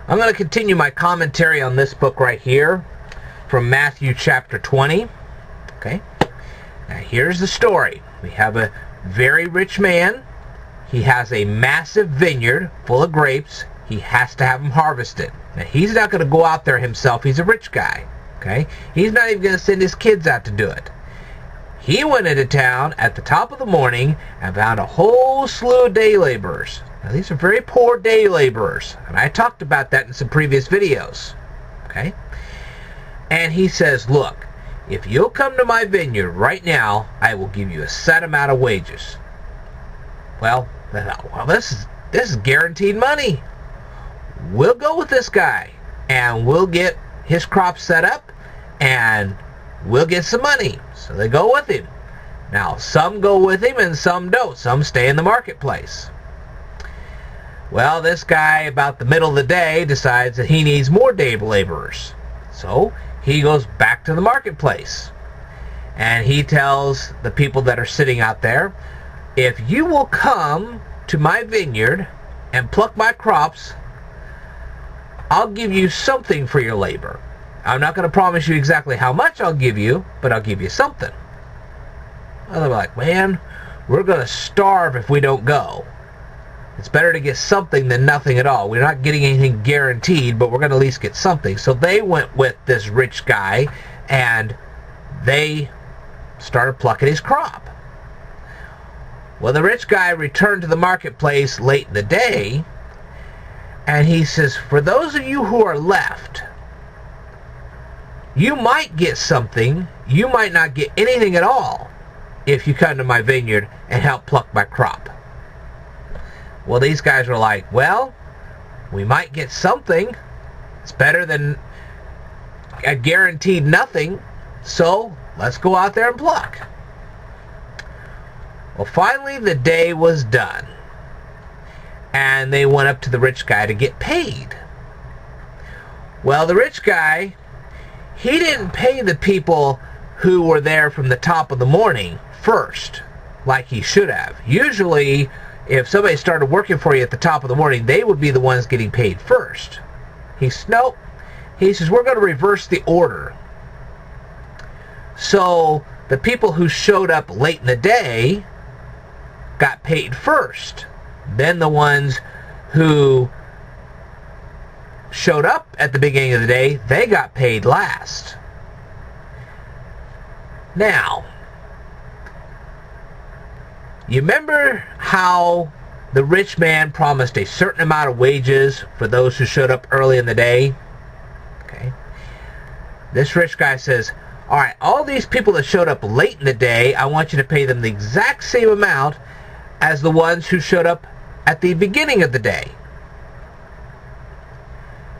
I'm going to continue my commentary on this book right here from Matthew chapter 20. Okay. Now here's the story. We have a very rich man. He has a massive vineyard full of grapes. He has to have them harvested. Now he's not going to go out there himself. He's a rich guy. Okay. He's not even going to send his kids out to do it. He went into town at the top of the morning and found a whole slew of day laborers. Now, these are very poor day laborers, and I talked about that in some previous videos. Okay? And he says, look, if you'll come to my vineyard right now, I will give you a set amount of wages. Well, this is guaranteed money. We'll go with this guy, and we'll get his crop set up, and we'll get some money. So they go with him. Now, some go with him and some don't. Some stay in the marketplace. Well, this guy, about the middle of the day, decides that he needs more day laborers. So he goes back to the marketplace. And he tells the people that are sitting out there, if you will come to my vineyard and pluck my crops, I'll give you something for your labor. I'm not going to promise you exactly how much I'll give you, but I'll give you something. Well, they're like, man, we're going to starve if we don't go. It's better to get something than nothing at all. We're not getting anything guaranteed, but we're going to at least get something. So they went with this rich guy, and they started plucking his crop. Well, the rich guy returned to the marketplace late in the day, and he says, for those of you who are left, you might get something, you might not get anything at all if you come to my vineyard and help pluck my crop. Well, these guys were like, well, we might get something. It's better than a guaranteed nothing, so let's go out there and pluck. Well, finally the day was done, and they went up to the rich guy to get paid. Well, the rich guy, he didn't pay the people who were there from the top of the morning first, like he should have. Usually, if somebody started working for you at the top of the morning, they would be the ones getting paid first. He says, nope. He says, we're going to reverse the order. So, the people who showed up late in the day got paid first. Then the ones who showed up at the beginning of the day, they got paid last. Now, you remember how the rich man promised a certain amount of wages for those who showed up early in the day? Okay. This rich guy says, all right, all these people that showed up late in the day, I want you to pay them the exact same amount as the ones who showed up at the beginning of the day.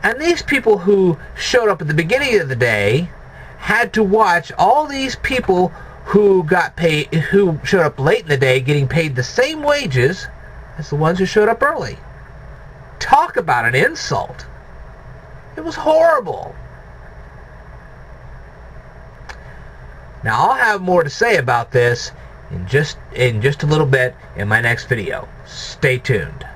And these people who showed up at the beginning of the day had to watch all these people who got paid, who showed up late in the day, getting paid the same wages as the ones who showed up early. Talk about an insult. It was horrible. Now, I'll have more to say about this in just a little bit in my next video. Stay tuned.